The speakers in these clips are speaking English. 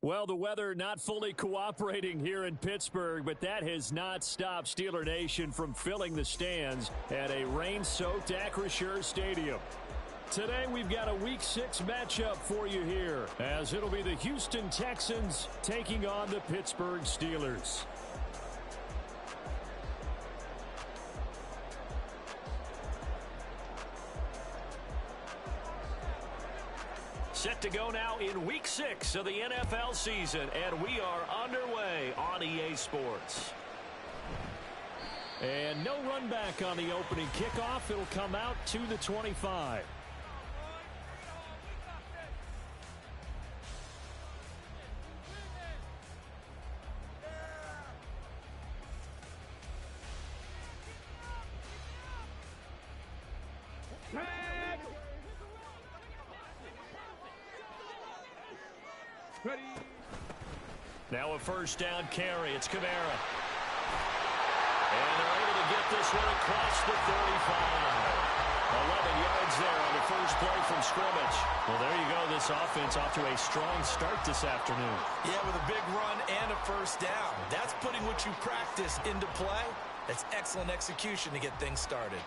Well, the weather not fully cooperating here in Pittsburgh, but that has not stopped Steeler Nation from filling the stands at a rain-soaked Acrisure Stadium. Today, we've got a Week 6 matchup for you here, as it'll be the Houston Texans taking on the Pittsburgh Steelers. Set to go now in Week 6 of the NFL season, and we are underway on EA Sports. And no run back on the opening kickoff. It'll come out to the 25. Now a first down carry. It's Kamara. And they're able to get this one across the 35. 11 yards there on the first play from scrimmage. Well, there you go. This offense off to a strong start this afternoon. Yeah, with a big run and a first down. That's putting what you practice into play. That's excellent execution to get things started.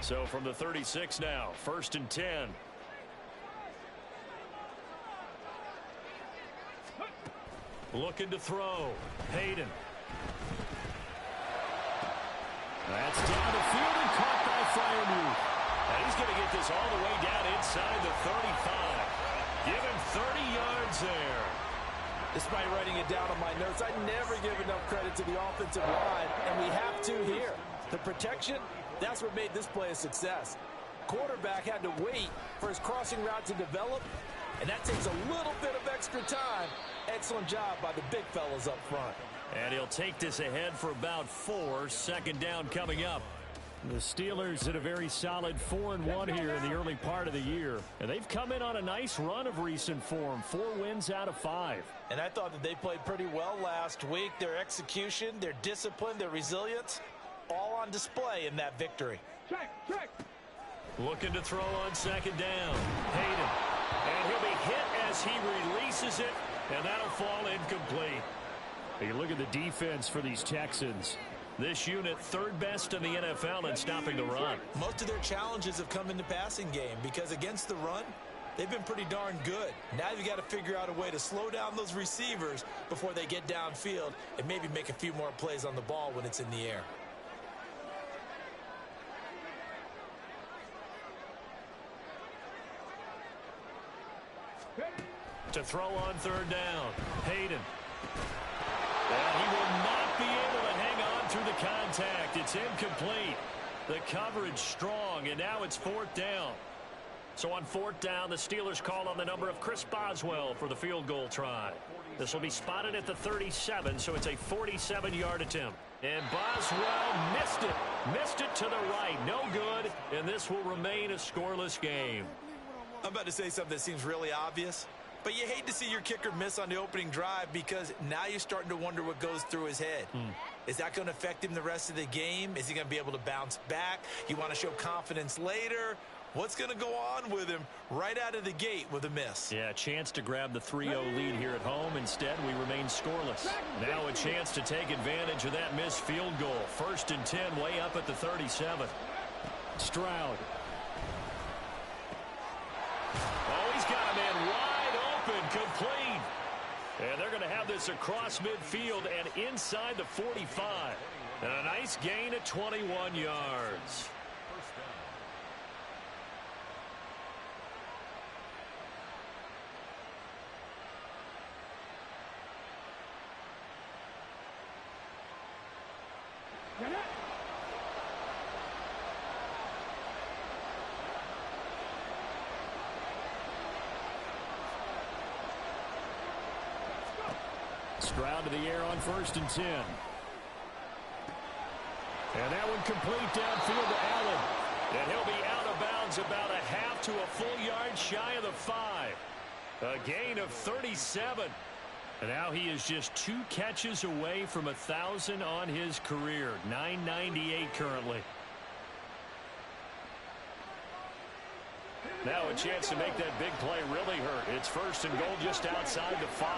So from the 36 now, 1st and 10. Looking to throw. Hayden. That's down the field and caught by Freiermuth. And he's going to get this all the way down inside the 35. Give him 30 yards there. Despite writing it down on my notes, I never give enough credit to the offensive line, and we have to here. The protection, that's what made this play a success. Quarterback had to wait for his crossing route to develop, and that takes a little bit of extra time. Excellent job by the big fellas up front. And he'll take this ahead for about 4. Second down coming up. The Steelers at a very solid 4-1 here in the early part of the year. And they've come in on a nice run of recent form. 4 wins out of 5. And I thought that they played pretty well last week. Their execution, their discipline, their resilience, all on display in that victory. Check. Looking to throw on second down. Hayden. And he'll be hit as he releases it. And that'll fall incomplete. You look at the defense for these Texans. This unit, 3rd best in the NFL in stopping the run. Most of their challenges have come in the passing game because against the run, they've been pretty darn good. Now you've got to figure out a way to slow down those receivers before they get downfield and maybe make a few more plays on the ball when it's in the air. To throw on 3rd down. Hayden. And he will not be able to hang on through the contact. It's incomplete. The coverage strong, and now it's 4th down. So on 4th down, the Steelers call on the number of Chris Boswell for the field goal try. This will be spotted at the 37, so it's a 47-yard attempt. And Boswell missed it. Missed it to the right. No good, and this will remain a scoreless game. I'm about to say something that seems really obvious. But you hate to see your kicker miss on the opening drive because now you're starting to wonder what goes through his head. Is that going to affect him the rest of the game? Is he going to be able to bounce back? You want to show confidence later? What's going to go on with him right out of the gate with a miss? Yeah, a chance to grab the 3-0 lead here at home. Instead, we remain scoreless. Now a chance to take advantage of that missed field goal. 1st and 10, way up at the 37. Stroud. Oh, he's got a man wide. Complete. And they're going to have this across midfield and inside the 45. And a nice gain of 21 yards. Stroud to the air on 1st and 10. And that one complete downfield to Allen. And he'll be out of bounds about a half to a full yard shy of the 5. A gain of 37. And now he is just 2 catches away from 1,000 on his career. 998 currently. Now a chance to make that big play really hurt. It's first and goal just outside the 5.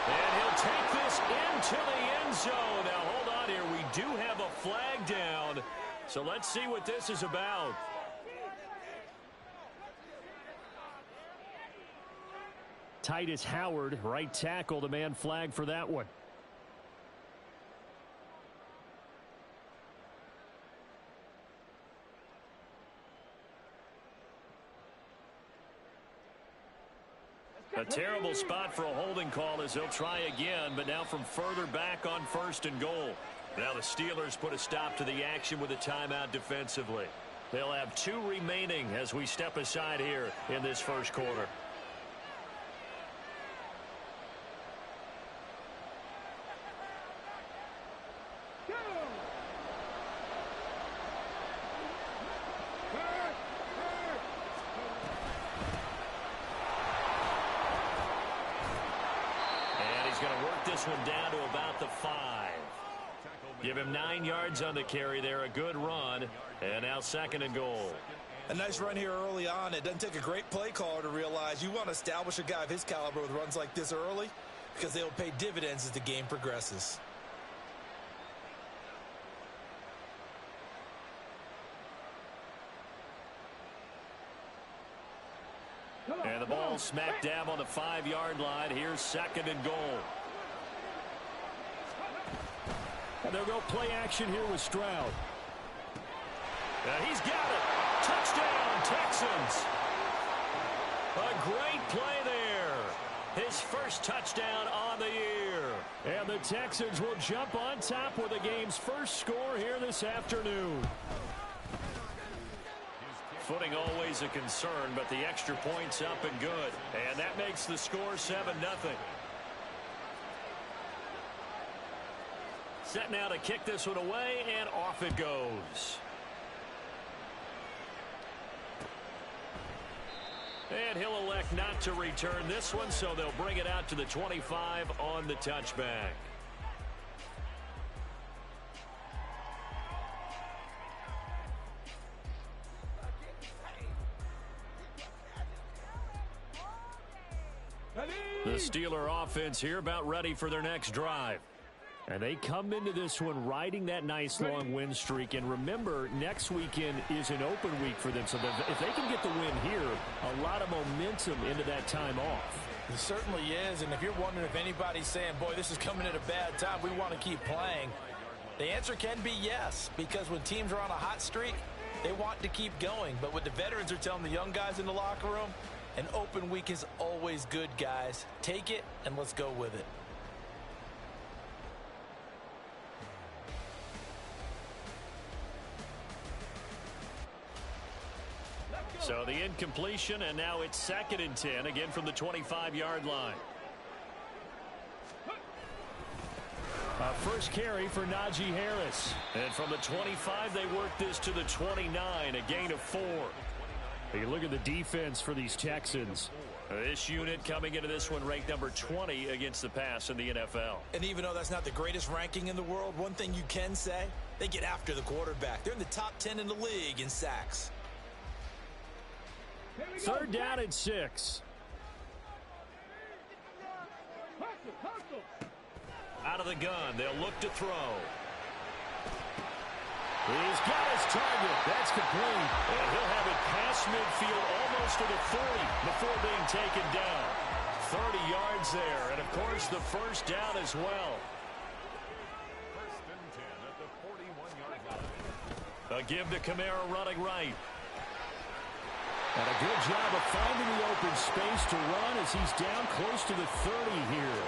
And he'll take this into the end zone. Now hold on here. We do have a flag down. So let's see what this is about. Titus Howard, right tackle, the man flag for that one. A terrible spot for a holding call as they'll try again, but now from further back on first and goal. Now the Steelers put a stop to the action with a timeout defensively. They'll have 2 remaining as we step aside here in this first quarter. This one down to about the 5. Give him 9 yards on the carry there. A good run. And now second and goal. A nice run here early on. It doesn't take a great play caller to realize you want to establish a guy of his caliber with runs like this early because they'll pay dividends as the game progresses. And the ball smack dab on the 5-yard line. Here's second and goal. And they'll go play action here with Stroud. He's got it. Touchdown, Texans. A great play there. His first touchdown on the year. And the Texans will jump on top with the game's first score here this afternoon. Footing always a concern, but the extra point's up and good. And that makes the score 7-0. Set now to kick this one away, and off it goes. And he'll elect not to return this one, so they'll bring it out to the 25 on the touchback. The Steeler offense here about ready for their next drive. And they come into this one riding that nice long win streak. And remember, next weekend is an open week for them. So if they can get the win here, a lot of momentum into that time off. It certainly is. And if you're wondering if anybody's saying, boy, this is coming at a bad time, we want to keep playing, the answer can be yes. Because when teams are on a hot streak, they want to keep going. But what the veterans are telling the young guys in the locker room, an open week is always good, guys. Take it and let's go with it. So the incompletion, and now it's 2nd and 10, again from the 25-yard line. First carry for Najee Harris. And from the 25, they work this to the 29, a gain of 4. You look at the defense for these Texans. This unit coming into this one ranked number 20 against the pass in the NFL. And even though that's not the greatest ranking in the world, one thing you can say, they get after the quarterback. They're in the top 10 in the league in sacks. 3rd down and 6. Out of the gun, they'll look to throw. He's got his target. That's complete. And he'll have it past midfield almost to the 40 before being taken down. 30 yards there. And, of course, the first down as well. 1st and 10 at the 41-yard line. A give to Kamara running right. And a good job of finding the open space to run as he's down close to the 30 here.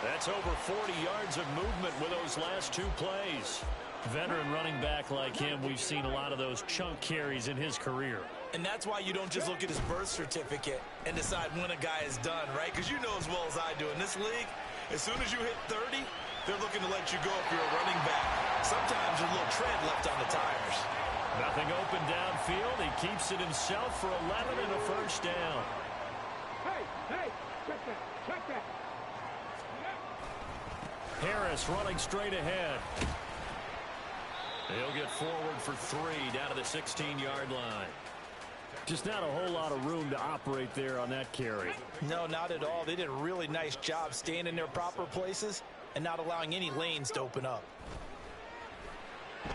That's over 40 yards of movement with those last 2 plays. Veteran running back like him, we've seen a lot of those chunk carries in his career. And that's why you don't just look at his birth certificate and decide when a guy is done, right? Because you know as well as I do, in this league, as soon as you hit 30, they're looking to let you go if you're a running back. Sometimes there's a little tread left on the tires. Nothing open downfield. He keeps it himself for 11 and a first down. Hey, check that. Harris running straight ahead. He'll get forward for 3 down to the 16-yard line. Just not a whole lot of room to operate there on that carry. No, not at all. They did a really nice job staying in their proper places and not allowing any lanes to open up. They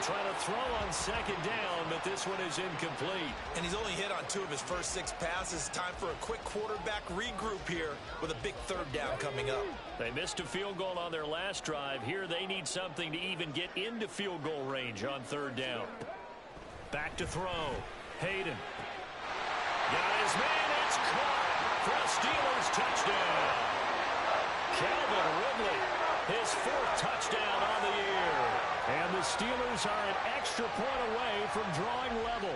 try to throw on 2nd down, but this one is incomplete. And he's only hit on 2 of his first 6 passes. Time for a quick quarterback regroup here with a big 3rd down coming up. They missed a field goal on their last drive. Here they need something to even get into field goal range on 3rd down. Back to throw. Hayden. Got his man. It's caught for a Steelers touchdown. Calvin Ridley, his 4th touchdown on the year. And the Steelers are an extra point away from drawing level.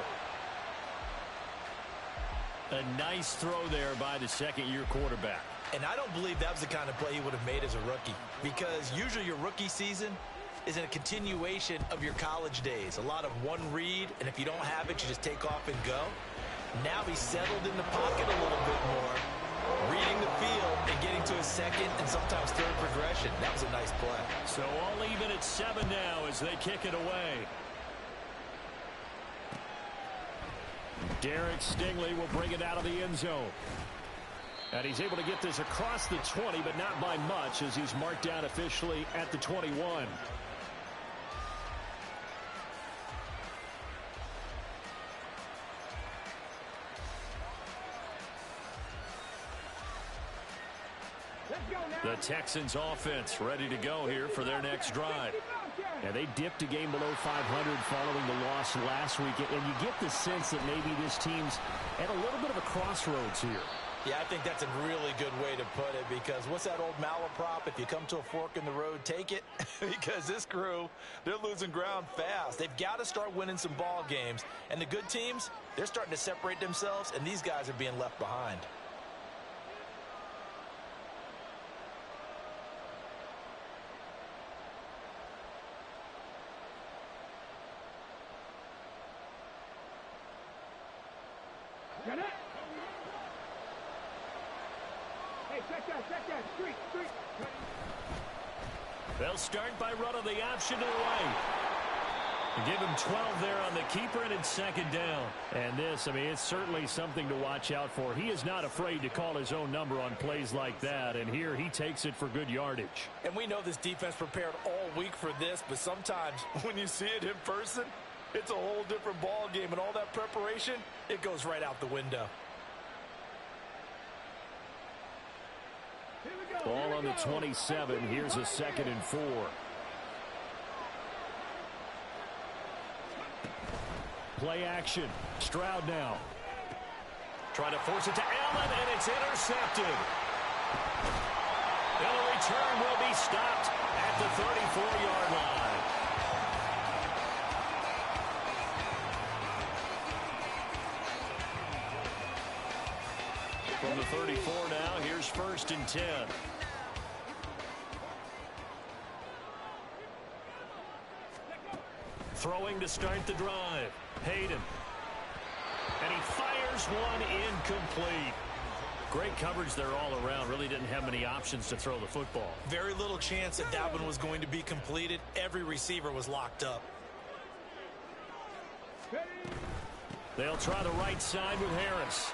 A nice throw there by the 2nd-year quarterback. And I don't believe that was the kind of play he would have made as a rookie, because usually your rookie season is a continuation of your college days. A lot of one read, and if you don't have it, you just take off and go. Now he's settled in the pocket a little bit more, reading the field and getting to his 2nd and sometimes 3rd progression. That was a nice play. So all even at 7 now as they kick it away. Derek Stingley will bring it out of the end zone. And he's able to get this across the 20, but not by much, as he's marked down officially at the 21. The Texans offense ready to go here for their next drive. And they dipped a game below 500 following the loss last week. And you get the sense that maybe this team's at a little bit of a crossroads here. Yeah, I think that's a really good way to put it, because what's that old malaprop? If you come to a fork in the road, take it. Because this crew, they're losing ground fast. They've got to start winning some ball games. And the good teams, they're starting to separate themselves, and these guys are being left behind. Got it? Hey, check that. Street. They'll start by running the option to the right. Give him 12 there on the keeper, and it's 2nd down. And this, I mean, it's certainly something to watch out for. He is not afraid to call his own number on plays like that, and here he takes it for good yardage. And we know this defense prepared all week for this, but sometimes when you see it in person, it's a whole different ball game, and all that preparation, it goes right out the window. Ball on the 27. Here's a 2nd and 4. Play action. Stroud now. Trying to force it to Allen, and it's intercepted. And the return will be stopped at the 34-yard line. From the 34 now, here's 1st and 10. Throwing to start the drive. Hayden. And he fires one incomplete. Great coverage there all around. Really didn't have many options to throw the football. Very little chance that one was going to be completed. Every receiver was locked up. They'll try the right side with Harris.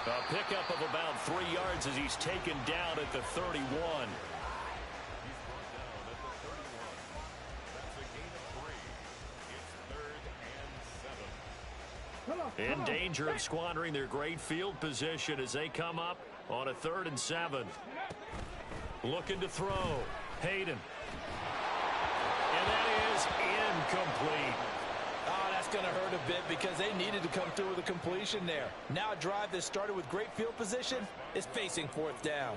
A pickup of about 3 yards as he's taken down at the 31. In danger of squandering their great field position as they come up on a 3rd and 7. Looking to throw. Hayden. And that is incomplete. Oh, that's going to hurt a bit because they needed to come through with a completion there. Now a drive that started with great field position is facing 4th down.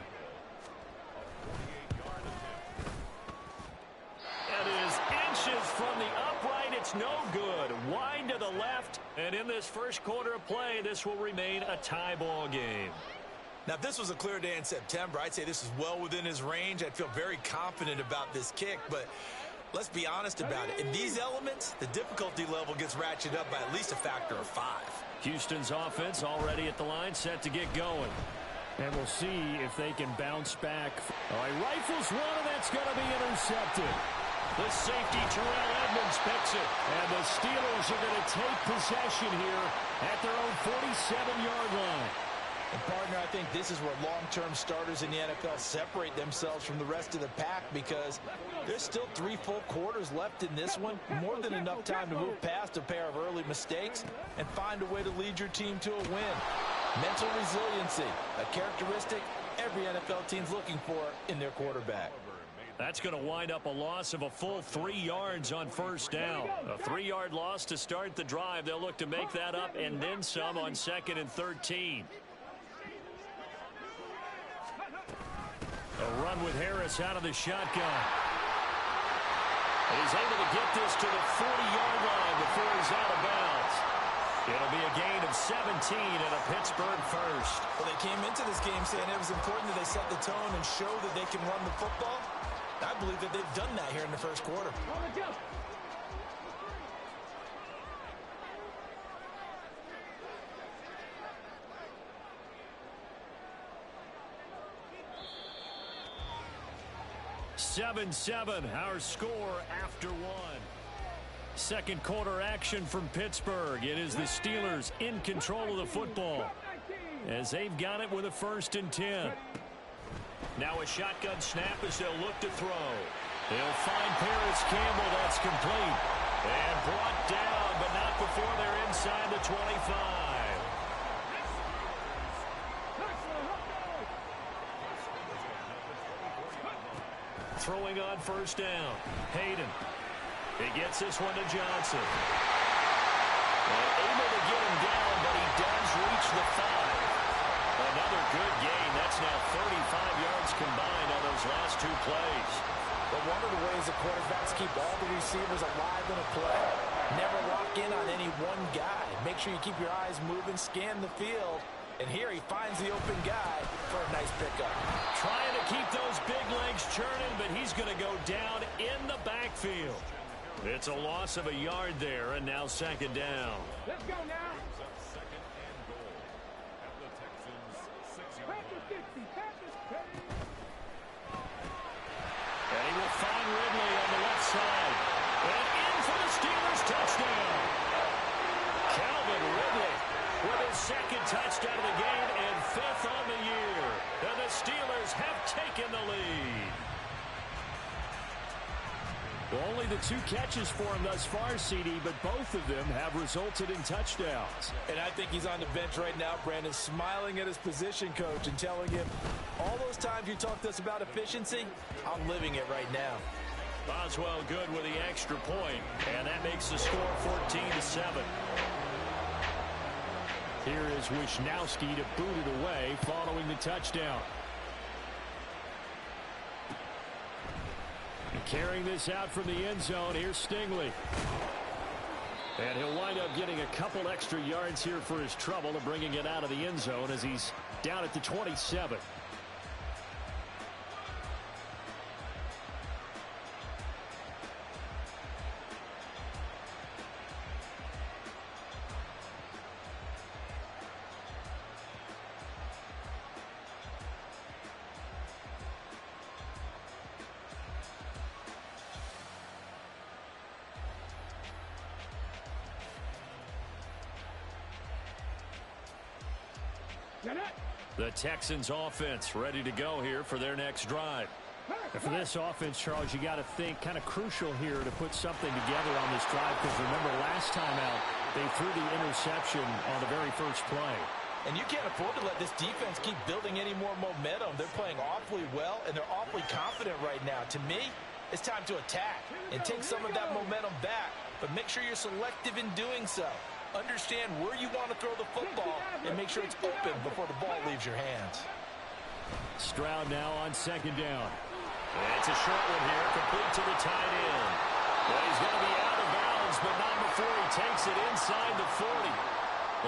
That is inches from the upright. It's no good. Wide to the left. And in this first quarter of play, this will remain a tie ball game. Now, if this was a clear day in September, I'd say this is well within his range. I'd feel very confident about this kick, but let's be honest about it. In these elements, the difficulty level gets ratcheted up by at least a factor of 5. Houston's offense already at the line, set to get going. And we'll see if they can bounce back. Oh, he rifles one, and that's going to be intercepted. The safety, Terrell Edmonds, picks it. And the Steelers are going to take possession here at their own 47-yard line. And partner, I think this is where long-term starters in the NFL separate themselves from the rest of the pack, because there's still 3 full quarters left in this one. More than enough time to move past a pair of early mistakes and find a way to lead your team to a win. Mental resiliency, a characteristic every NFL team's looking for in their quarterback. That's going to wind up a loss of a full 3 yards on first down. A 3-yard loss to start the drive. They'll look to make that up and then some on 2nd and 13. A run with Harris out of the shotgun. He's able to get this to the 40-yard line before he's out of bounds. It'll be a gain of 17 and a Pittsburgh first. Well, they came into this game saying it was important that they set the tone and show that they can run the football. I believe that they've done that here in the first quarter. Seven, our score after 1. Second quarter action from Pittsburgh. It is the Steelers in control of the football as they've got it with a 1st and 10. Now a shotgun snap as they'll look to throw. They'll find Paris Campbell. That's complete. And brought down, but not before they're inside the 25. Throwing on first down. Hayden. He gets this one to Johnson. And able to get him down, but he does reach the 5. Another good gain. That's now 35 yards combined on those last 2 plays. But one of the ways the quarterbacks keep all the receivers alive in a play, never lock in on any one guy. Make sure you keep your eyes moving, scan the field. And here he finds the open guy for a nice pickup. Trying to keep those big legs churning, but he's going to go down in the backfield. It's a loss of a yard there, and now 2nd down. Let's go now. Second and goal at the Texans' 6-yard line. And he will find Ridley on the left side. And in for the Steelers touchdown. Calvin Ridley with his 2nd touchdown of the game and 5th on the year. And the Steelers have taken the lead. Well, only the 2 catches for him thus far, CD, but both of them have resulted in touchdowns. And I think he's on the bench right now, Brandon, smiling at his position coach and telling him, all those times you talked to us about efficiency, I'm living it right now. Boswell good with the extra point, and that makes the score 14-7. Here is Wisnowski to boot it away following the touchdown. Carrying this out from the end zone, here's Stingley. And he'll wind up getting a couple extra yards here for his trouble of bringing it out of the end zone as he's down at the 27. The Texans offense ready to go here for their next drive. And for this offense, Charles, you got to think kind of crucial here to put something together on this drive, because remember last time out they threw the interception on the very first play. And you can't afford to let this defense keep building any more momentum. They're playing awfully well, and they're awfully confident right now. To me, it's time to attack and take some of that momentum back, but make sure you're selective in doing so. Understand where you want to throw the football and make sure it's open before the ball leaves your hands. Stroud now on 2nd down. It's a short one here, complete to the tight end. Well, he's going to be out of bounds, but not before he takes it inside the 40.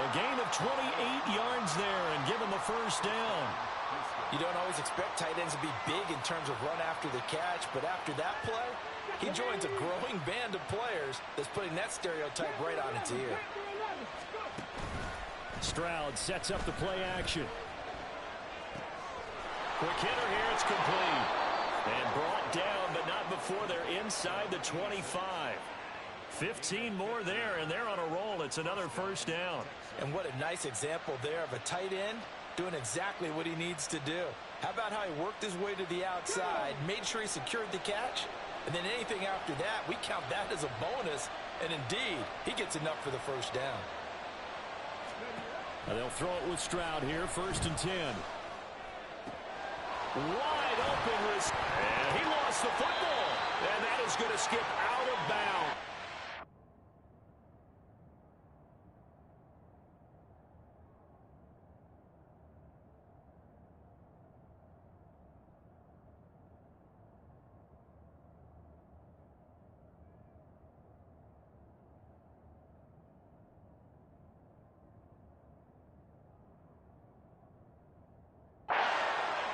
A gain of 28 yards there and given the first down. You don't always expect tight ends to be big in terms of run after the catch, but after that play, he joins a growing band of players that's putting that stereotype right on its ear. Stroud sets up the play action. Quick hitter here, it's complete. And brought down, but not before they're inside the 25. 15 more there, and they're on a roll. It's another first down. And what a nice example there of a tight end doing exactly what he needs to do. How about how he worked his way to the outside, made sure he secured the catch, and then anything after that, we count that as a bonus. And indeed, he gets enough for the first down. Now they'll throw it with Stroud here, 1st and 10. Wide open, and he lost the football. And that is going to skip out of bounds.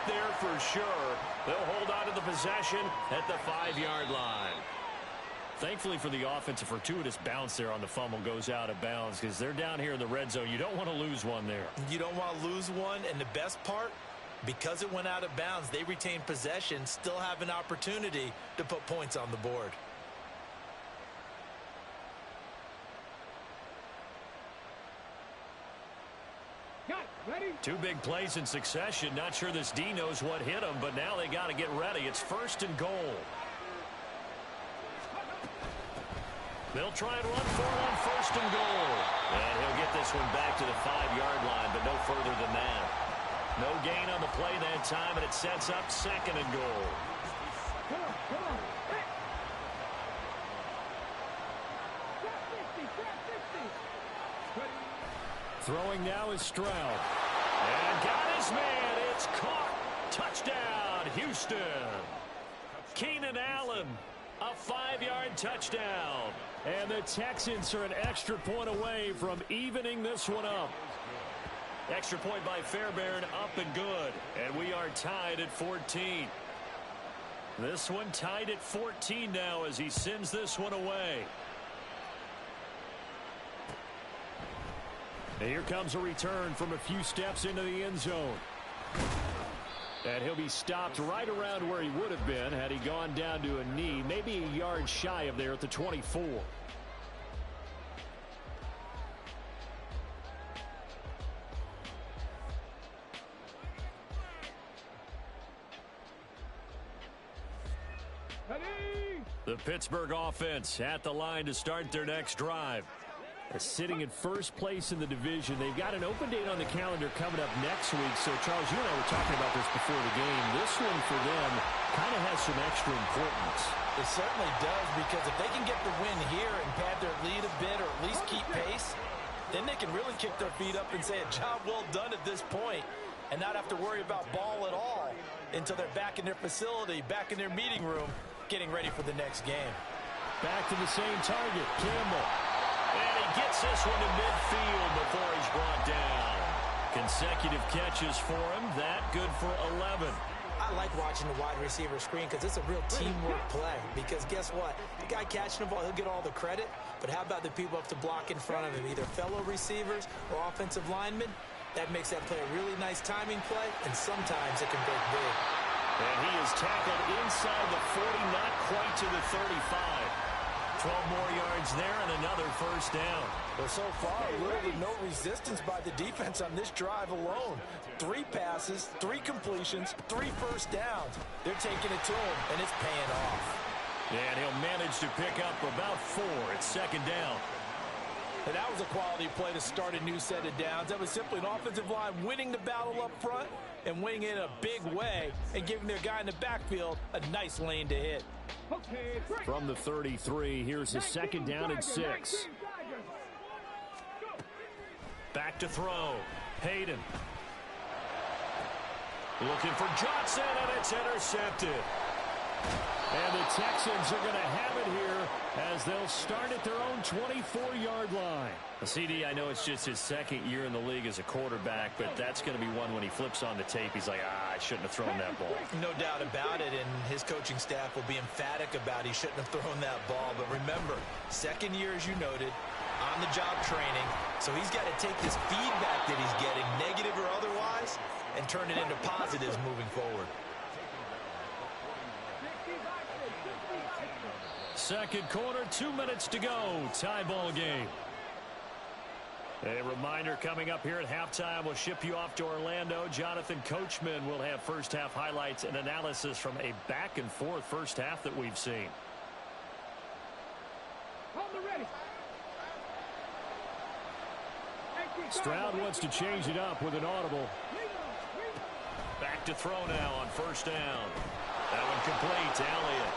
There for sure. They'll hold on to the possession at the 5-yard line. Thankfully for the offense, a fortuitous bounce there on the fumble goes out of bounds because they're down here in the red zone. You don't want to lose one there. You don't want to lose one, and the best part, because it went out of bounds, they retain possession, still have an opportunity to put points on the board. Ready? 2 big plays in succession. Not sure this D knows what hit him, but now they got to get ready. It's 1st and goal. They'll try and run for it on 1st and goal. And he'll get this one back to the 5-yard line, but no further than that. No gain on the play that time, and it sets up 2nd and goal. Come on, come on. Hey. Trap 50. Throwing now is Stroud. And got his man. It's caught. Touchdown, Houston. Keenan Allen, a 5-yard touchdown. And the Texans are an extra point away from evening this one up. Extra point by Fairbairn, up and good. And we are tied at 14. This one tied at 14 now as he sends this one away. And here comes a return from a few steps into the end zone. And he'll be stopped right around where he would have been had he gone down to a knee, maybe a yard shy of there at the 24. The Pittsburgh offense at the line to start their next drive. Sitting in first place in the division. They've got an open date on the calendar coming up next week. So, Charles, you and I were talking about this before the game. This one for them kind of has some extra importance. It certainly does, because if they can get the win here and pad their lead a bit or at least keep pace, then they can really kick their feet up and say a job well done at this point and not have to worry about ball at all until they're back in their facility, back in their meeting room, getting ready for the next game. Back to the same target, Campbell. And he gets this one to midfield before he's brought down. Consecutive catches for him. That good for 11. I like watching the wide receiver screen because it's a real teamwork play. Because guess what? The guy catching the ball, he'll get all the credit. But how about the people up to block in front of him, either fellow receivers or offensive linemen? That makes that play a really nice timing play, and sometimes it can break big. And he is tackled inside the 40, not quite to the 35. 12 more yards there and another first down. Well, so far, literally no resistance by the defense on this drive alone. 3 passes, 3 completions, 3 first downs. They're taking it to him, and it's paying off. And he'll manage to pick up about 4 at 2nd down. And that was a quality play to start a new set of downs. That was simply an offensive line winning the battle up front and winning it in a big way and giving their guy in the backfield a nice lane to hit. From the 33, here's a 2nd down and 6. Back to throw. Hayden. Looking for Johnson, and it's intercepted. And the Texans are going to have it here as they'll start at their own 24-yard line. CD, I know it's just his 2nd year in the league as a quarterback, but that's going to be one when he flips on the tape. He's like, I shouldn't have thrown that ball. No doubt about it, and his coaching staff will be emphatic about he shouldn't have thrown that ball. But remember, 2nd year, as you noted, on-the-job training, so he's got to take this feedback that he's getting, negative or otherwise, and turn it into positives moving forward. Second quarter, 2 minutes to go. Tie ball game. A reminder coming up here at halftime. We'll ship you off to Orlando. Jonathan Coachman will have first half highlights and analysis from a back and forth first half that we've seen. Stroud wants to change it up with an audible. Back to throw now on first down. That one complete to Elliott.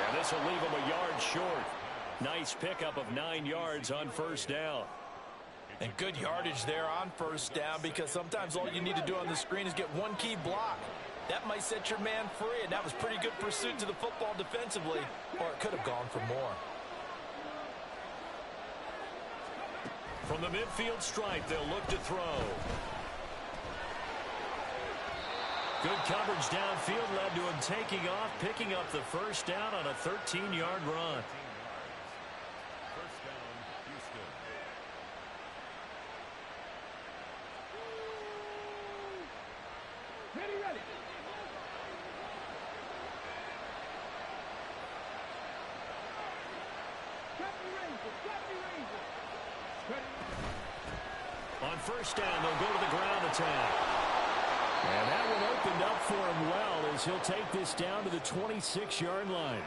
And this will leave him a yard short. Nice pickup of 9 yards on first down. And good yardage there on first down, because sometimes all you need to do on the screen is get one key block. That might set your man free, and that was pretty good pursuit to the football defensively, or it could have gone for more. From the midfield stripe, they'll look to throw. Good coverage downfield led to him taking off, picking up the first down on a 13-yard run. First down, Houston. Ready. On first down, they'll go to the ground attack. And that one opened up for him well as he'll take this down to the 26-yard line.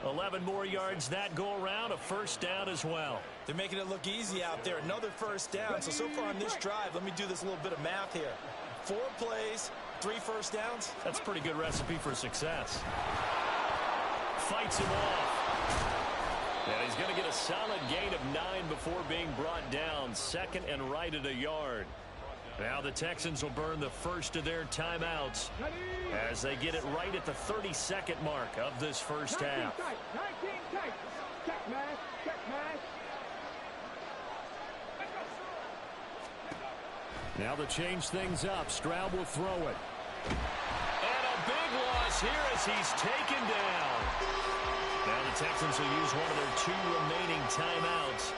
11 more yards that go around, a first down as well. They're making it look easy out there. Another first down. So far on this drive, let me do this little bit of math here. 4 plays, 3 first downs. That's a pretty good recipe for success. Fights him off. And he's going to get a solid gain of 9 before being brought down. Second and right at a yard. Now the Texans will burn the first of their timeouts as they get it right at the 32nd mark of this first half. 19 tight. Check mash. Now to change things up, Stroud will throw it. And a big loss here as he's taken down. Now the Texans will use one of their 2 remaining timeouts.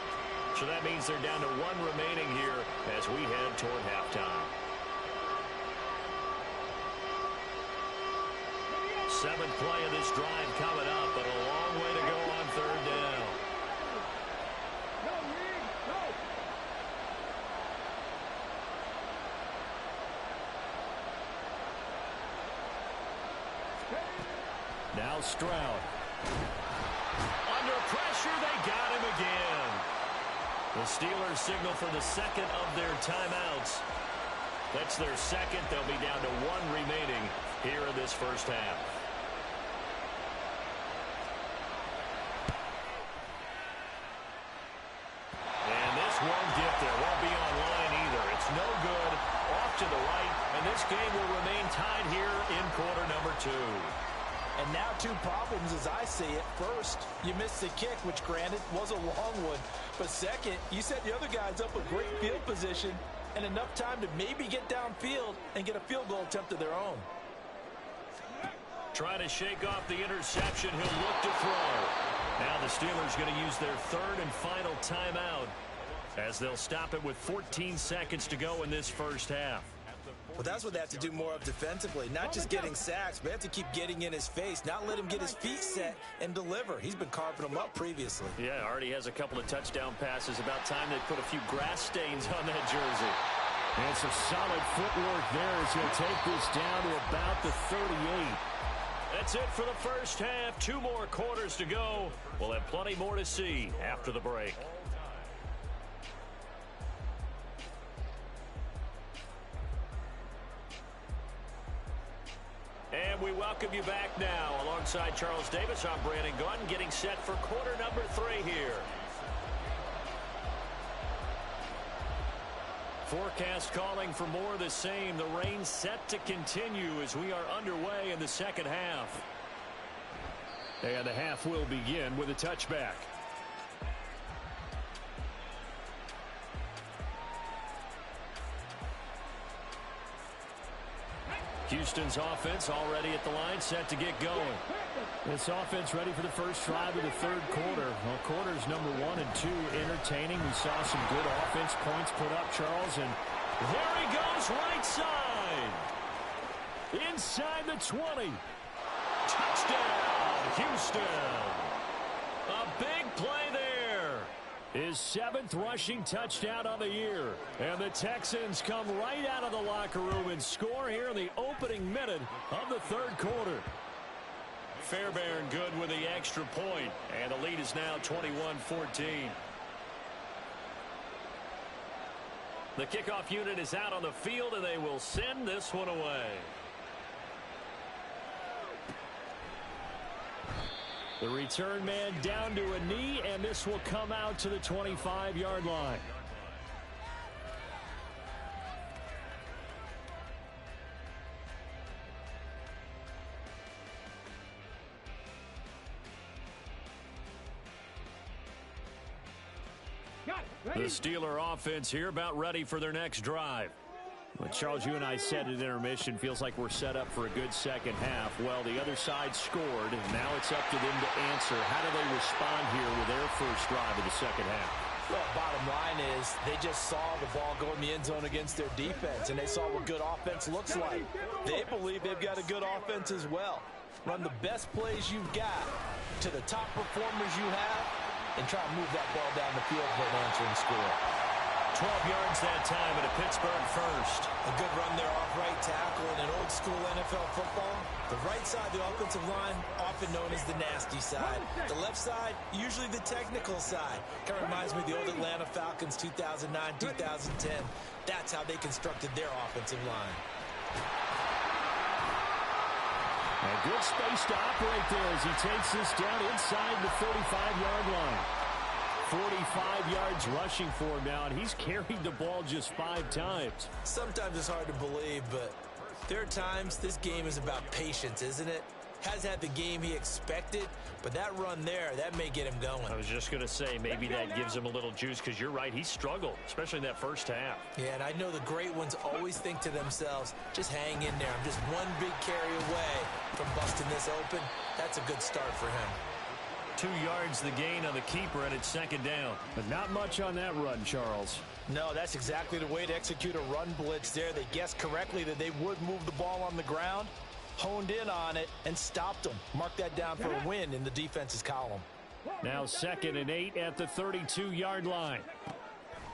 So that means they're down to 1 remaining here as we head toward halftime. 7th play of this drive coming up, but a long way to go on third down. Now Stroud. Under pressure, they got him again. The Steelers signal for the second of their timeouts. That's their second. They'll be down to 1 remaining here in this first half. And this won't get there. Won't be online either. It's no good. Off to the right. And this game will remain tied here in quarter number 2. And now 2 problems as I see it. First, you missed the kick, which granted was a long one. But second, you set the other guys up with great field position and enough time to maybe get downfield and get a field goal attempt of their own. Trying to shake off the interception. He'll look to throw. Now the Steelers going to use their 3rd and final timeout as they'll stop it with 14 seconds to go in this first half. Well, that's what they have to do more of defensively. Not just getting sacks, but they have to keep getting in his face, not let him get his feet set and deliver. He's been carving them up previously. Yeah, already has a couple of touchdown passes. About time they put a few grass stains on that jersey. And some solid footwork there as he'll take this down to about the 38. That's it for the first half. 2 more quarters to go. We'll have plenty more to see after the break. And we welcome you back now. Alongside Charles Davis, I'm Brandon Gunn, getting set for quarter number 3 here. Forecast calling for more of the same. The rain set to continue as we are underway in the second half. And the half will begin with a touchback. Houston's offense already at the line, set to get going. This offense ready for the first drive of the 3rd quarter. Well, quarters number 1 and 2 entertaining. We saw some good offense points put up, Charles, and there he goes right side. Inside the 20. Touchdown. Houston. A big play there. His 7th rushing touchdown on the year. And the Texans come right out of the locker room and score here in the opening minute of the 3rd quarter. Fairbairn good with the extra point, and the lead is now 21-14. The kickoff unit is out on the field, and they will send this one away. The return man down to a knee, and this will come out to the 25-yard line. The Steeler offense here about ready for their next drive. Well, Charles, you and I said at intermission, feels like we're set up for a good second half. Well, the other side scored, and now it's up to them to answer. How do they respond here with their first drive of the second half? Well, bottom line is they just saw the ball go in the end zone against their defense, and they saw what good offense looks like. They believe they've got a good offense as well. Run the best plays you've got to the top performers you have, and try to move that ball down the field for an answering score. 12 yards that time at a Pittsburgh first. A good run there off right tackle in an old-school NFL football. The right side, the offensive line, often known as the nasty side. The left side, usually the technical side. Kind of reminds me of the old Atlanta Falcons 2009, 2010. That's how they constructed their offensive line. A good space to operate there as he takes this down inside the 35-yard line. 45 yards rushing for him now, and he's carried the ball just 5 times. Sometimes it's hard to believe, but there are times this game is about patience, isn't it? Has had the game he expected, but that run there, that may get him going. I was just going to say, maybe that gives him a little juice, because you're right, he struggled, especially in that first half. Yeah, and I know the great ones always think to themselves, just hang in there. I'm just one big carry away from busting this open. That's a good start for him. 2 yards the gain on the keeper, and it's second down. But not much on that run, Charles. No, that's exactly the way to execute a run blitz there. They guessed correctly that they would move the ball on the ground, honed in on it, and stopped them. Mark that down for a win in the defense's column. Now 2nd and 8 at the 32-yard line.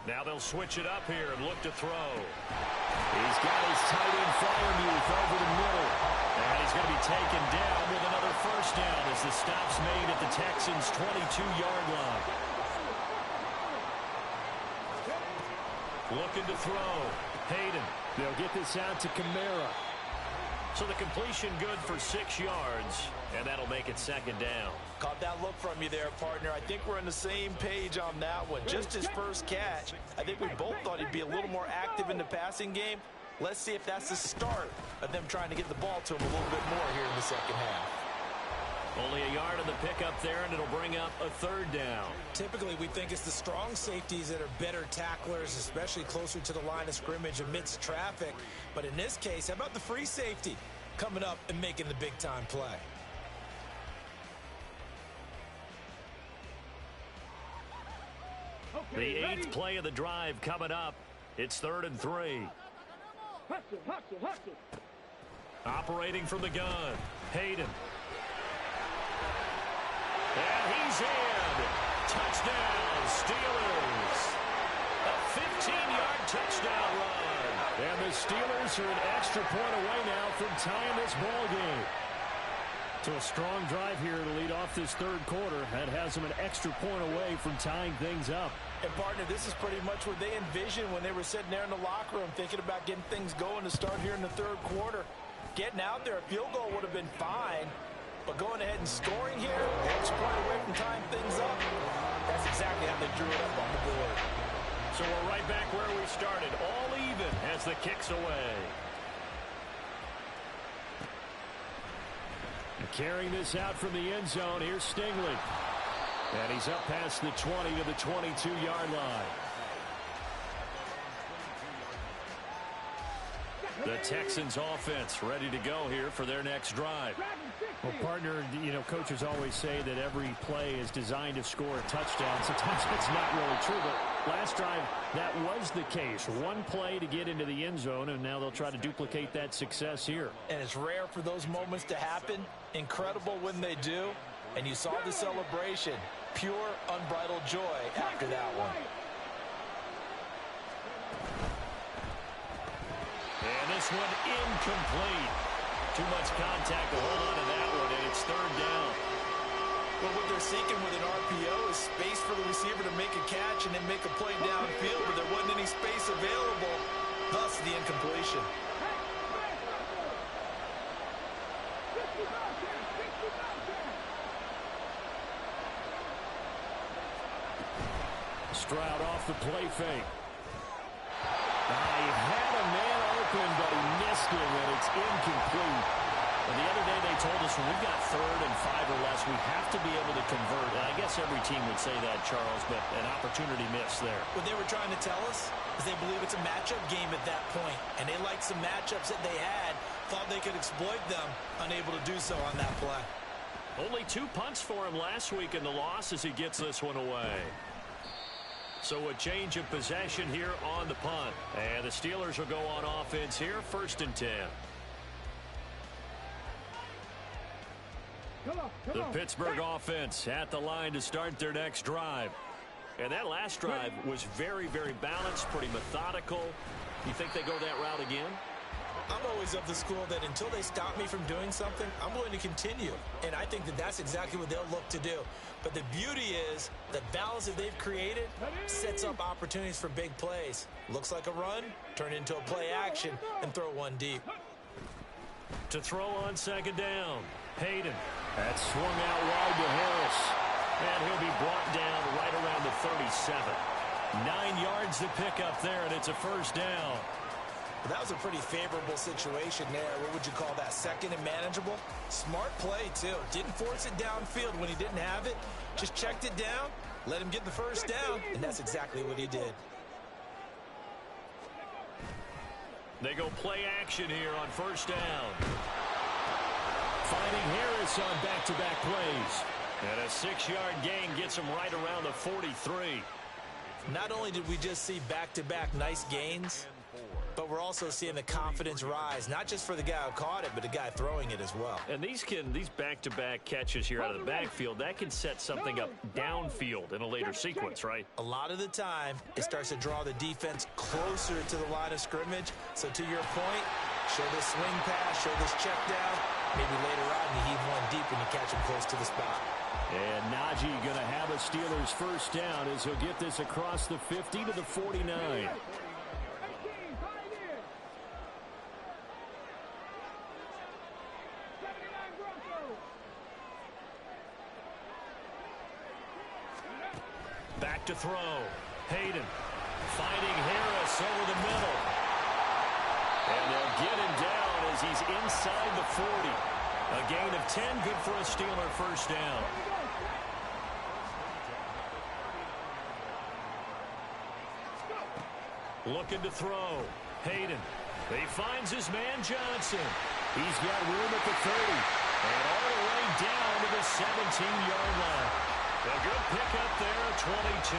Now they'll switch it up here and look to throw. He's got his tight end Freiermuth over the middle. And he's going to be taken down with another first down as the stop's made at the Texans' 22-yard line. Looking to throw. Hayden. They'll get this out to Kamara. So the completion good for 6 yards, and that'll make it second down. Caught that look from you there, partner. I think we're on the same page on that one. Just his first catch. I think we both thought he'd be a little more active in the passing game. Let's see if that's the start of them trying to get the ball to him a little bit more here in the second half. Only a yard on the pickup there, and it'll bring up a 3rd down. Typically, we think it's the strong safeties that are better tacklers, especially closer to the line of scrimmage amidst traffic. But in this case, how about the free safety coming up and making the big-time play? The 8th play of the drive coming up. It's 3rd and 3. Operating from the gun. Hayden. And he's in. Touchdown, Steelers. A 15-yard touchdown run. And the Steelers are an extra point away now from tying this ball game. So a strong drive here to lead off this 3rd quarter. That has them an extra point away from tying things up. And, partner, this is pretty much what they envisioned when they were sitting there in the locker room thinking about getting things going to start here in the 3rd quarter. Getting out there, a field goal would have been fine. But going ahead and scoring here, extra point away from tying things up, that's exactly how they drew it up on the board. So we're right back where we started, all even as the kick's away. And carrying this out from the end zone, here's Stingley. And he's up past the 20 to the 22-yard line. The Texans offense ready to go here for their next drive. Well, partner, you know, coaches always say that every play is designed to score a touchdown. Sometimes it's not really true, but Last drive, that was the case. One play to get into the end zone, and now they'll try to duplicate that success here. And it's rare for those moments to happen. Incredible when they do. And you saw the celebration. Pure, unbridled joy after that one. And this one incomplete. Too much contact to hold on to that one, and it's third down. Well, what they're seeking with an RPO is space for the receiver to make a catch and then make a play downfield, but there wasn't any space available, thus the incompletion. Stroud off the play fake. He had a man open, but he missed him, and it's incomplete. And the other day they told us when we've got 3rd and 5 or less, we have to be able to convert. And I guess every team would say that, Charles, but an opportunity missed there. What they were trying to tell us is they believe it's a matchup game at that point, and they liked some matchups that they had, thought they could exploit them, unable to do so on that play. Only 2 punts for him last week in the loss as he gets this one away. So a change of possession here on the punt. And the Steelers will go on offense here, 1st and 10. The Pittsburgh offense at the line to start their next drive. And that last drive was very, very balanced, pretty methodical. You think they go that route again? I'm always of the school that until they stop me from doing something, I'm going to continue. And I think that that's exactly what they'll look to do. But the beauty is the balance that they've created sets up opportunities for big plays. Looks like a run, turn into a play action, and throw one deep. To throw on 2nd down, Hayden. That's swung out wide to Harris. And he'll be brought down right around the 37. 9 yards to pick up there, and it's a 1st down. That was a pretty favorable situation there. What would you call that? 2nd and manageable? Smart play, too. Didn't force it downfield when he didn't have it. Just checked it down, let him get the 1st down, and that's exactly what he did. They go play action here on 1st down. Finding Harris on back-to-back plays. And a 6-yard gain gets him right around the 43. Not only did we just see back-to-back nice gains, but we're also seeing the confidence rise, not just for the guy who caught it, but the guy throwing it as well. And these back-to-back catches here out of the backfield, that can set something up downfield in a later sequence, right? A lot of the time, it starts to draw the defense closer to the line of scrimmage. So to your point, show this swing pass, show this check down. Maybe later on, you heave one deep when you catch him close to the spot. And Najee going to have a Steelers 1st down as he'll get this across the 50 to the 49. Back to throw. Hayden finding Harris over the middle. And they'll get him down as he's inside the 40. A gain of 10, good for a Steeler 1st down. Looking to throw. Hayden. He finds his man Johnson. He's got room at the 30. And all the way down to the 17-yard line. A good pickup there, 22.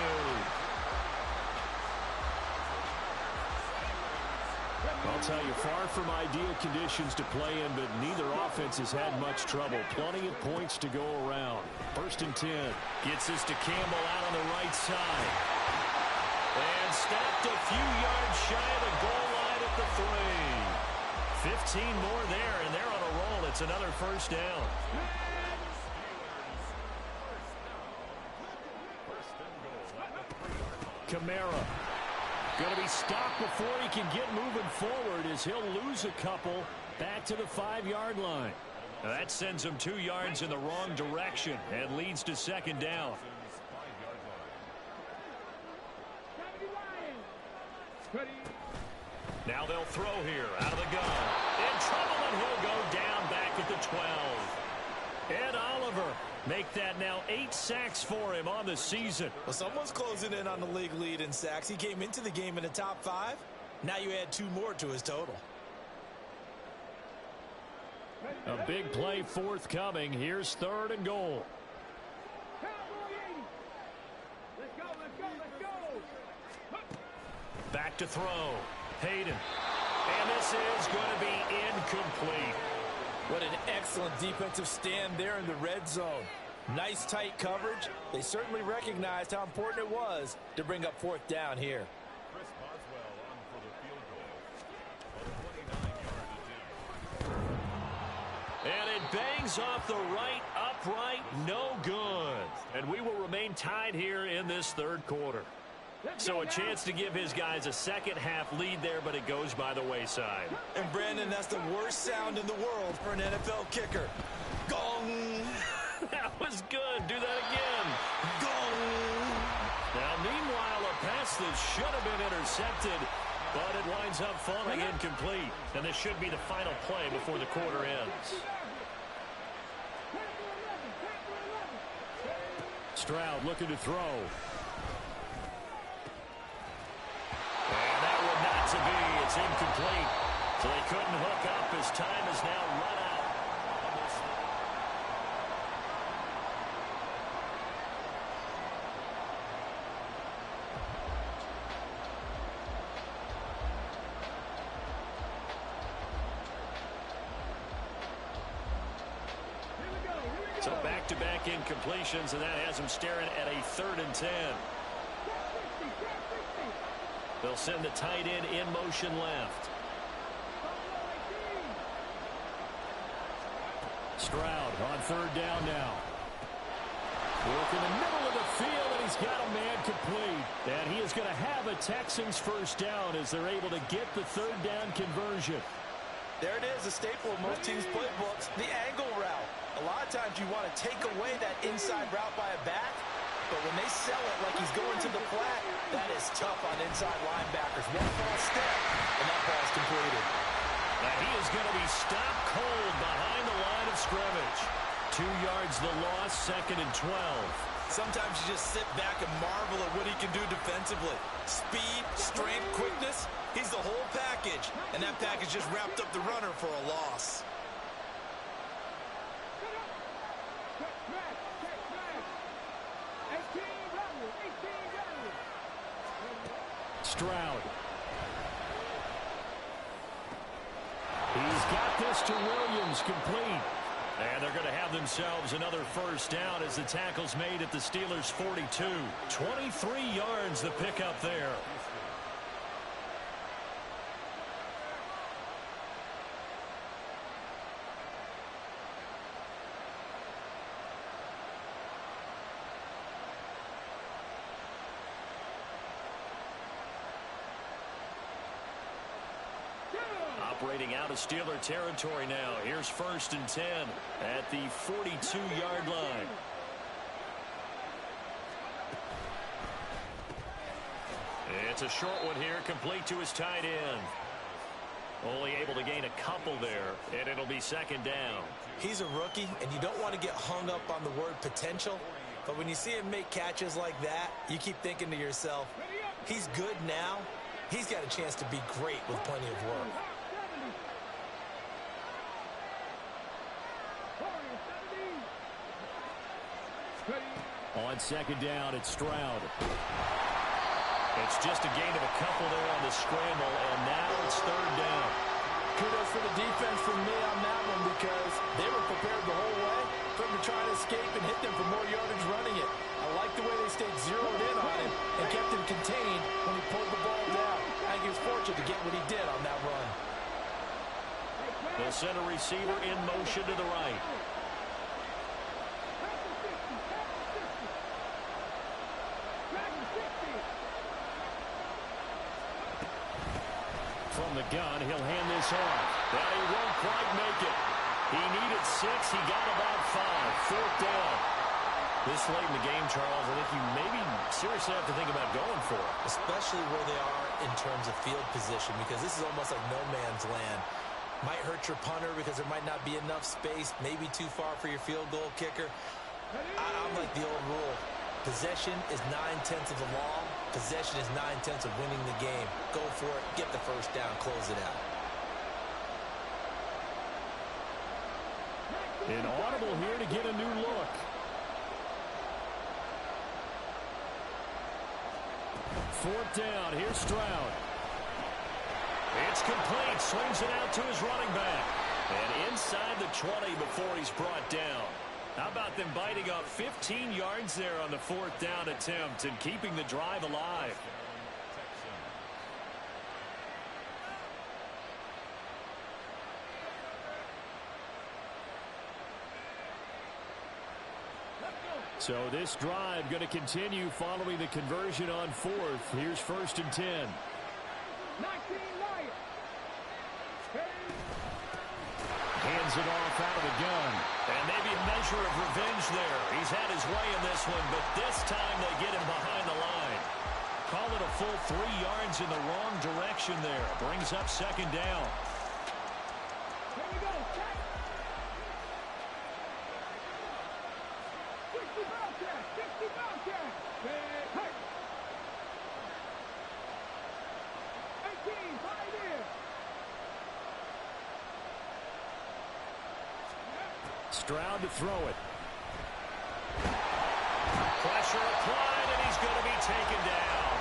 I'll tell you, far from ideal conditions to play in, but neither offense has had much trouble. Plenty of points to go around. 1st and 10. Gets this to Campbell out on the right side. And stopped a few yards shy of the goal line at the 3. 15 more there, and they're on a roll. It's another 1st down. Kamara going to be stopped before he can get moving forward as he'll lose a couple back to the 5-yard line. Now that sends him 2 yards in the wrong direction and leads to 2nd down. Now they'll throw here out of the gun. In trouble, and he'll go down back at the 12. Ed Oliver make that now 8 sacks for him on the season. Well, someone's closing in on the league lead in sacks. He came into the game in the top 5. Now you add 2 more to his total. A big play forthcoming. Here's 3rd and goal. to throw. Hayden. And this is going to be incomplete. What an excellent defensive stand there in the red zone. Nice tight coverage. They certainly recognized how important it was to bring up fourth down here. Chris Boswell on for the field goal. A 29-yard attempt. And it bangs off the right upright. No good. And we will remain tied here in this third quarter. So a chance to give his guys a second-half lead there, but it goes by the wayside. And, Brandon, that's the worst sound in the world for an NFL kicker. Gong! That was good. Do that again. Gong! Now, meanwhile, a pass that should have been intercepted, but it winds up falling incomplete. And this should be the final play before the quarter ends. Stroud looking to throw. And that one not to be. It's incomplete. So they couldn't hook up. His time is now run out. So back-to-back incompletions, and that has him staring at a 3rd and 10. They'll send the tight end in motion left. Stroud on 3rd down now. Work in the middle of the field, and he's got a man complete. And he is going to have a Texans first down as they're able to get the 3rd down conversion. There it is, a staple of most teams' playbooks, the angle route. A lot of times you want to take away that inside route by a back, but when they sell it like he's going to the flat, that is tough on inside linebackers. One false step, and that ball's completed. Now he is going to be stopped cold behind the line of scrimmage. 2 yards the loss, 2nd and 12. Sometimes you just sit back and marvel at what he can do defensively. Speed, strength, quickness, he's the whole package, and that package just wrapped up the runner for a loss. Stroud. He's got this to Williams, complete. And they're going to have themselves another first down as the tackle's made at the Steelers' 42. 23 yards the pickup there. Operating out of Steeler territory now. Here's 1st and 10 at the 42-yard line. It's a short one here, complete to his tight end. Only able to gain a couple there, and it'll be 2nd down. He's a rookie, and you don't want to get hung up on the word potential, but when you see him make catches like that, you keep thinking to yourself, he's good now. He's got a chance to be great with plenty of work. On 2nd down, it's Stroud. It's just a gain of a couple there on the scramble, and now it's 3rd down. Kudos for the defense from me on that one because they were prepared the whole way for him to try to escape and hit them for more yardage running it. I like the way they stayed zeroed in on him and kept him contained when he pulled the ball down. I think he was fortunate to get what he did on that run. They'll send a receiver in motion to the right. From the gun, he'll hand this off. But he won't quite make it. He needed 6. He got about 5. 4th down. This late in the game, Charles, I think you maybe seriously have to think about going for it. Especially where they are in terms of field position, because this is almost like no man's land. Might hurt your punter because there might not be enough space, maybe too far for your field goal kicker. I'm like the old rule. Possession is 9/10 of the law. Possession is 9/10 of winning the game. Go for it. Get the first down. Close it out. An audible here to get a new look. 4th down. Here's Stroud. It's complete. Swings it out to his running back. And inside the 20 before he's brought down. How about them biting off 15 yards there on the 4th down attempt and keeping the drive alive? So this drive going to continue following the conversion on 4th. Here's 1st and 10. 19 Lions. Hands it off out of the gun. And maybe a measure of revenge there. He's had his way in this one, but this time they get him behind the line. Call it a full 3 yards in the wrong direction there. Brings up 2nd down. Here we go. 60 Bobcats. 60 Bobcats. Hey. 18 Pioneers. Stroud to throw it. Pressure applied, and he's going to be taken down.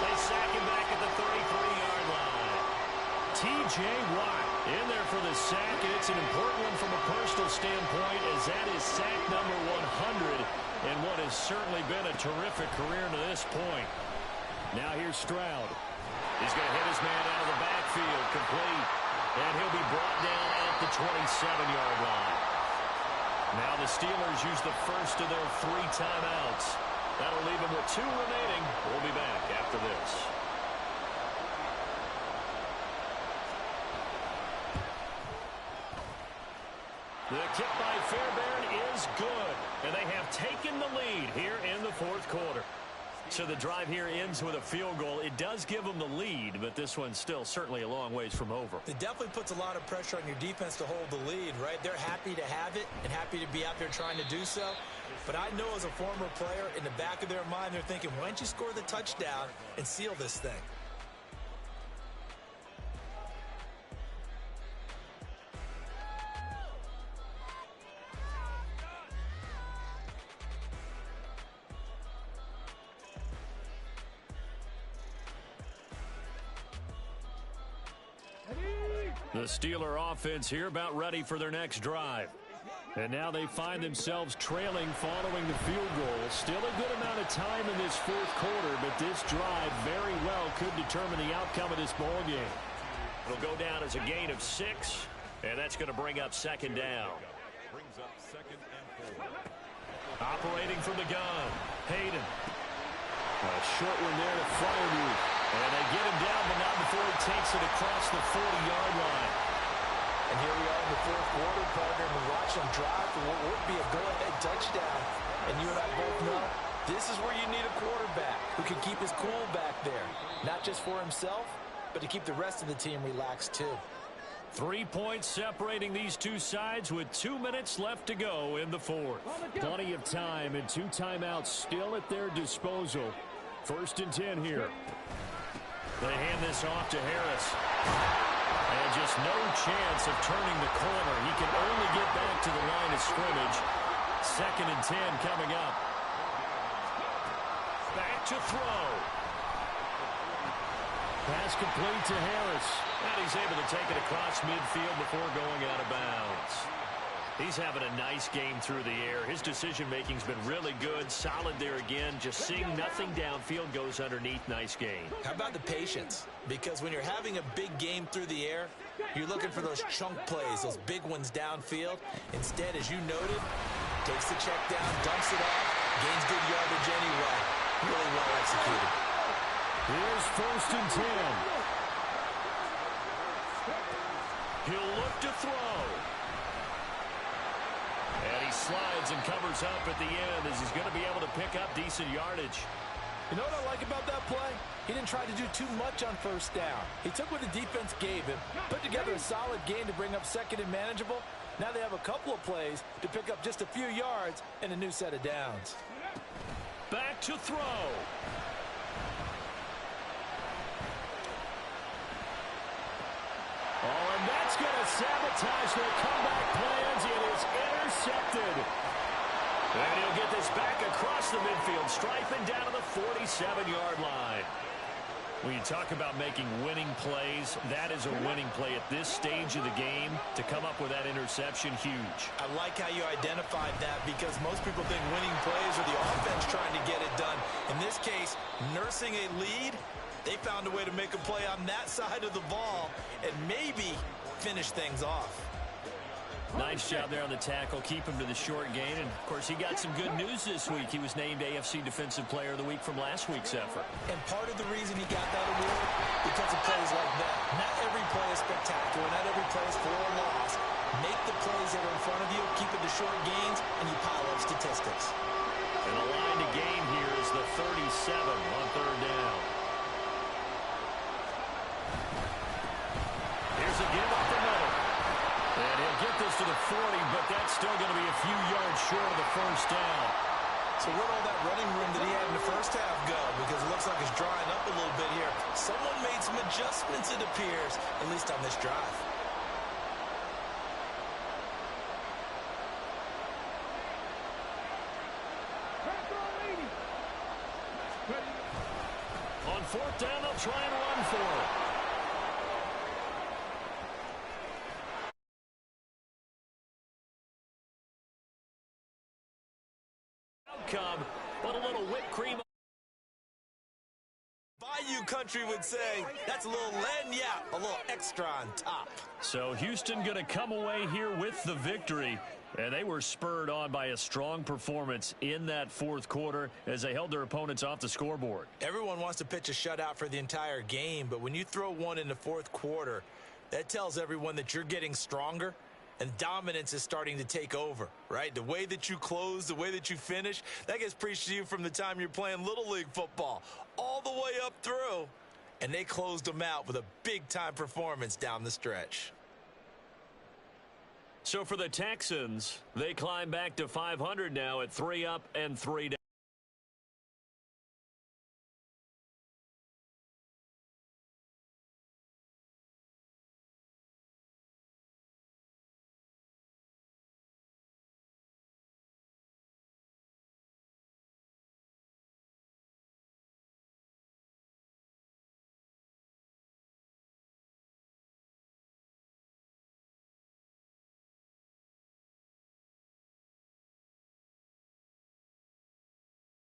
They sack him back at the 33-yard line. T.J. Watt in there for the sack, and it's an important one from a personal standpoint, as that is sack number 100, and what has certainly been a terrific career to this point. Now here's Stroud. He's going to hit his man out of the backfield, complete, and he'll be brought down at the 27-yard line. Now the Steelers use the first of their 3 timeouts. That'll leave them with 2 remaining. We'll be back after this. The kick by Fairbairn is good, and they have taken the lead here in the 4th quarter. So the drive here ends with a field goal. It does give them the lead, but this one's still certainly a long ways from over. It definitely puts a lot of pressure on your defense to hold the lead, right? They're happy to have it and happy to be out there trying to do so. But I know as a former player, in the back of their mind, they're thinking, why don't you score the touchdown and seal this thing? The Steeler offense here about ready for their next drive. And now they find themselves trailing following the field goal. Still a good amount of time in this 4th quarter, but this drive very well could determine the outcome of this ball game. It'll go down as a gain of 6, and that's going to bring up 2nd down. Brings up 2nd and 4. Operating from the gun, Hayden. A short one there to Fryermuth. And they get him down, but not before he takes it across the 40-yard line. And here we are in the 4th quarter, partner, and we watch them drive for what would be a go-ahead touchdown. And you and I both know this is where you need a quarterback who can keep his cool back there. Not just for himself, but to keep the rest of the team relaxed too. 3 points separating these two sides with 2 minutes left to go in the 4th. Plenty of time and 2 timeouts still at their disposal. 1st and 10 here. They hand this off to Harris. And just no chance of turning the corner. He can only get back to the line of scrimmage. 2nd and 10 coming up. Back to throw. Pass complete to Harris. And he's able to take it across midfield before going out of bounds. He's having a nice game through the air. His decision-making's been really good. Solid there again. Just seeing nothing downfield, goes underneath. Nice game. How about the patience? Because when you're having a big game through the air, you're looking for those chunk plays, those big ones downfield. Instead, as you noted, takes the check down, dumps it off, gains good yardage anyway. Really well executed. Here's 1st and 10. He'll look to throw. And he slides and covers up at the end as he's going to be able to pick up decent yardage. You know what I like about that play? He didn't try to do too much on 1st down. He took what the defense gave him, put together a solid game to bring up 2nd and manageable. Now they have a couple of plays to pick up just a few yards and a new set of downs. Back to throw. Oh, and that's going to sabotage their comeback plans. It is intercepted. And he'll get this back across the midfield, striping down to the 47-yard line. When you talk about making winning plays, that is a winning play at this stage of the game. To come up with that interception, huge. I like how you identified that, because most people think winning plays are the offense trying to get it done. In this case, nursing a lead, they found a way to make a play on that side of the ball and maybe finish things off. Nice job there on the tackle. Keep him to the short gain. And, of course, he got some good news this week. He was named AFC Defensive Player of the Week from last week's effort. And part of the reason he got that award, because of plays like that. Not every play is spectacular. Not every play is for a loss. Make the plays that are in front of you, keep it to short gains, and you pile up statistics. And the line to gain here is the 37 on third down. Here's a give up the middle. And he'll get this to the 40, but that's still going to be a few yards short of the first down. So where'd all that running room that he had in the first half go? Because it looks like it's drying up a little bit here. Someone made some adjustments, it appears, at least on this drive. On fourth down, they'll try and run for it. Outcome, but a little whipped cream. Bayou country would say, that's a little lagniappe, a little extra on top. So Houston going to come away here with the victory. And they were spurred on by a strong performance in that fourth quarter as they held their opponents off the scoreboard. Everyone wants to pitch a shutout for the entire game, but when you throw one in the fourth quarter, that tells everyone that you're getting stronger and dominance is starting to take over, right? The way that you close, the way that you finish, that gets preached to you from the time you're playing Little League football all the way up through. And they closed them out with a big-time performance down the stretch. So for the Texans, they climb back to 500 now at 3 up and 3 down.